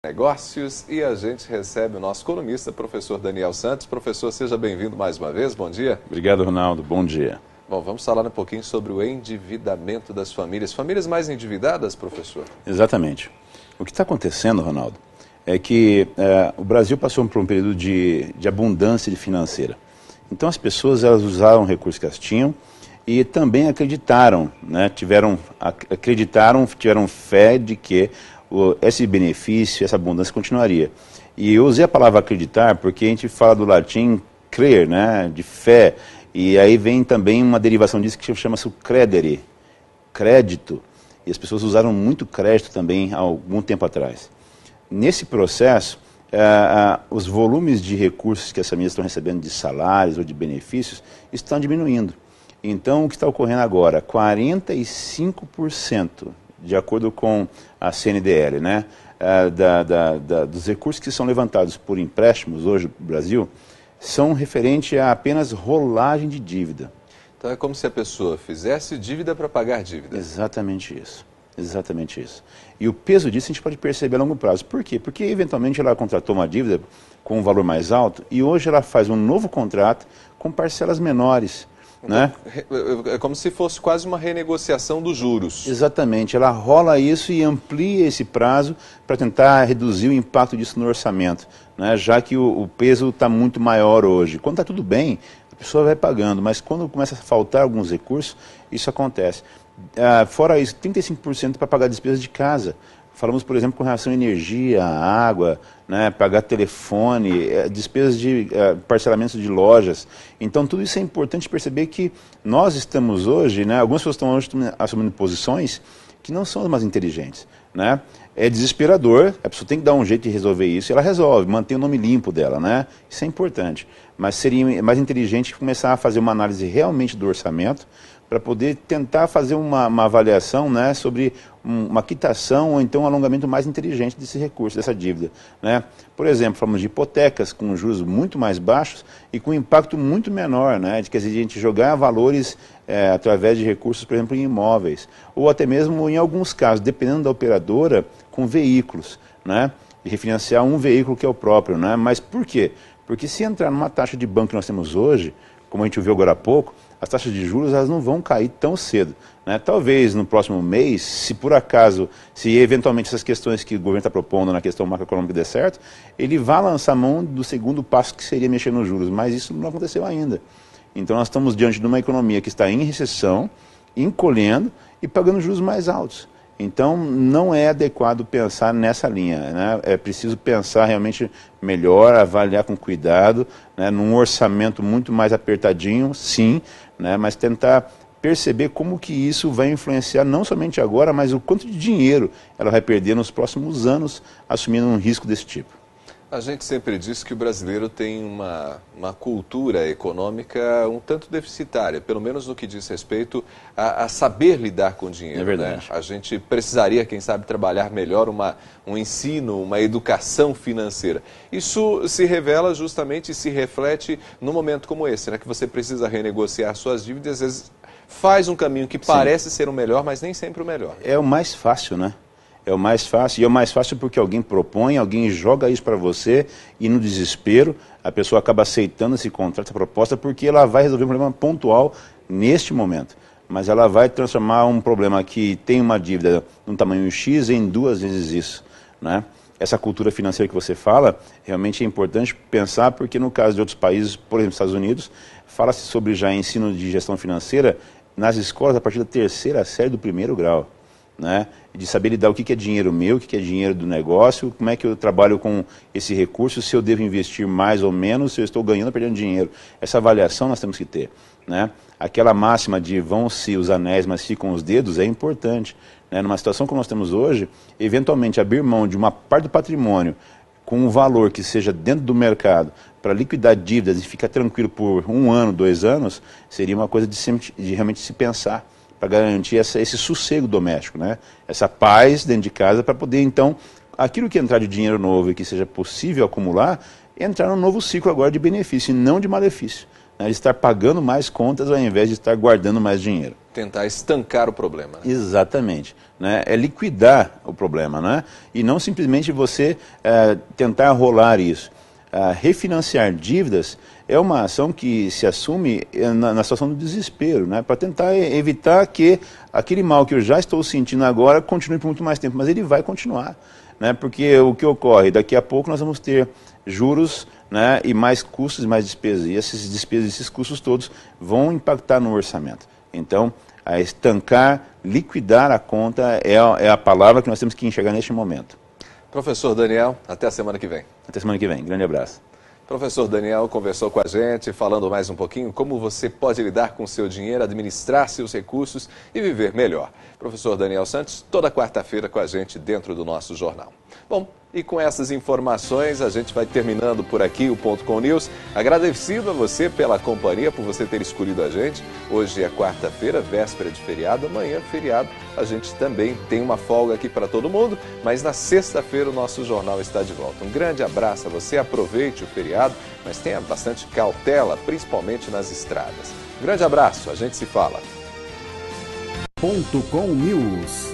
Negócios e a gente recebe o nosso colunista, professor Daniel Santos. Professor, seja bem-vindo mais uma vez, bom dia. Obrigado, Ronaldo, bom dia. Bom, vamos falar um pouquinho sobre o endividamento das famílias. Famílias mais endividadas, professor? Exatamente. O que está acontecendo, Ronaldo, é que o Brasil passou por um período de abundância financeira. Então as pessoas elas usaram o recurso que elas tinham e também acreditaram, né, tiveram fé de que esse benefício, essa abundância continuaria. E eu usei a palavra acreditar porque a gente fala do latim crer, né, de fé, e aí vem também uma derivação disso que chama-se credere, crédito, e as pessoas usaram muito crédito também há algum tempo atrás. Nesse processo, os volumes de recursos que as famílias estão recebendo de salários ou de benefícios estão diminuindo. Então, o que está ocorrendo agora? 45%, de acordo com a CNDL, né, dos recursos que são levantados por empréstimos hoje no Brasil, são referentes a apenas rolagem de dívida. Então é como se a pessoa fizesse dívida para pagar dívida. Exatamente isso. Exatamente isso. E o peso disso a gente pode perceber a longo prazo. Por quê? Porque eventualmente ela contratou uma dívida com um valor mais alto e hoje ela faz um novo contrato com parcelas menores. Então, né? É como se fosse quase uma renegociação dos juros. Exatamente, ela rola isso e amplia esse prazo para tentar reduzir o impacto disso no orçamento, né? Já que o peso está muito maior hoje. Quando está tudo bem, a pessoa vai pagando, mas quando começa a faltar alguns recursos, isso acontece. Fora isso, 35% para pagar despesas de casa. Falamos, por exemplo, com relação à energia, à água, né, pagar telefone, despesas de parcelamentos de lojas. Então, tudo isso é importante perceber que nós estamos hoje, né, algumas pessoas estão hoje assumindo posições que não são as mais inteligentes. Né? É desesperador, a pessoa tem que dar um jeito de resolver isso, e ela resolve, mantém o nome limpo dela, né? Isso é importante. Mas seria mais inteligente começar a fazer uma análise realmente do orçamento, para poder tentar fazer uma avaliação, né, sobre uma quitação ou então um alongamento mais inteligente desse recurso, dessa dívida. Né? Por exemplo, falamos de hipotecas com juros muito mais baixos e com impacto muito menor, né, de que a gente jogar valores através de recursos, por exemplo, em imóveis, ou até mesmo, em alguns casos, dependendo da operadora, com veículos, né, de refinanciar um veículo que é o próprio. Né? Mas por quê? Porque se entrar numa taxa de banco que nós temos hoje, como a gente viu agora há pouco, as taxas de juros elas não vão cair tão cedo. Né? Talvez no próximo mês, se por acaso, se eventualmente essas questões que o governo está propondo na questão macroeconômica der certo, ele vá lançar mão do segundo passo que seria mexer nos juros, mas isso não aconteceu ainda. Então nós estamos diante de uma economia que está em recessão, encolhendo e pagando juros mais altos. Então não é adequado pensar nessa linha, né? É preciso pensar realmente melhor, avaliar com cuidado, né? Num orçamento muito mais apertadinho, sim, né? Mas tentar perceber como que isso vai influenciar não somente agora, mas o quanto de dinheiro ela vai perder nos próximos anos assumindo um risco desse tipo. A gente sempre diz que o brasileiro tem uma cultura econômica um tanto deficitária, pelo menos no que diz respeito a saber lidar com o dinheiro. É verdade. Né? A gente precisaria, quem sabe, trabalhar melhor um ensino, uma educação financeira. Isso se revela justamente e se reflete num momento como esse, né? Que você precisa renegociar suas dívidas, às vezes faz um caminho que parece ser o melhor, mas nem sempre o melhor. É o mais fácil, né? É o mais fácil, e é o mais fácil porque alguém propõe, alguém joga isso para você e no desespero a pessoa acaba aceitando esse contrato, essa proposta, porque ela vai resolver um problema pontual neste momento. Mas ela vai transformar um problema que tem uma dívida no tamanho X em 2 vezes isso. Né? Essa cultura financeira que você fala, realmente é importante pensar, porque no caso de outros países, por exemplo, Estados Unidos, fala-se sobre já ensino de gestão financeira nas escolas a partir da 3ª série do 1º grau. Né? De saber lidar o que é dinheiro meu, o que é dinheiro do negócio, como é que eu trabalho com esse recurso, se eu devo investir mais ou menos, se eu estou ganhando ou perdendo dinheiro. Essa avaliação nós temos que ter. Né? Aquela máxima de vão-se os anéis, mas ficam os dedos, é importante. Né? Numa situação como nós temos hoje, eventualmente abrir mão de uma parte do patrimônio com um valor que seja dentro do mercado para liquidar dívidas e ficar tranquilo por 1 ano, 2 anos, seria uma coisa de realmente se pensar, para garantir esse sossego doméstico, né? Essa paz dentro de casa, para poder, então, aquilo que entrar de dinheiro novo e que seja possível acumular, entrar num novo ciclo agora de benefício e não de malefício. Né? De estar pagando mais contas ao invés de estar guardando mais dinheiro. Tentar estancar o problema. Né? Exatamente. Né? É liquidar o problema, né? E não simplesmente você tentar rolar isso. Refinanciar dívidas é uma ação que se assume na situação do desespero, né? Para tentar evitar que aquele mal que eu já estou sentindo agora continue por muito mais tempo, mas ele vai continuar. Né? Porque o que ocorre, daqui a pouco nós vamos ter juros, né, e mais custos e mais despesas, e essas despesas, esses custos todos vão impactar no orçamento. Então, a estancar, liquidar a conta é a palavra que nós temos que enxergar neste momento. Professor Daniel, até a semana que vem. Até semana que vem. Grande abraço. Professor Daniel conversou com a gente, falando mais um pouquinho como você pode lidar com o seu dinheiro, administrar seus recursos e viver melhor. Professor Daniel Santos, toda quarta-feira com a gente dentro do nosso jornal. Bom, e com essas informações a gente vai terminando por aqui o Ponto com News. Agradecido a você pela companhia, por você ter escolhido a gente. Hoje é quarta-feira, véspera de feriado, amanhã feriado. A gente também tem uma folga aqui para todo mundo, mas na sexta-feira o nosso jornal está de volta. Um grande abraço a você, aproveite o feriado, mas tenha bastante cautela, principalmente nas estradas. Um grande abraço, a gente se fala. Ponto com News.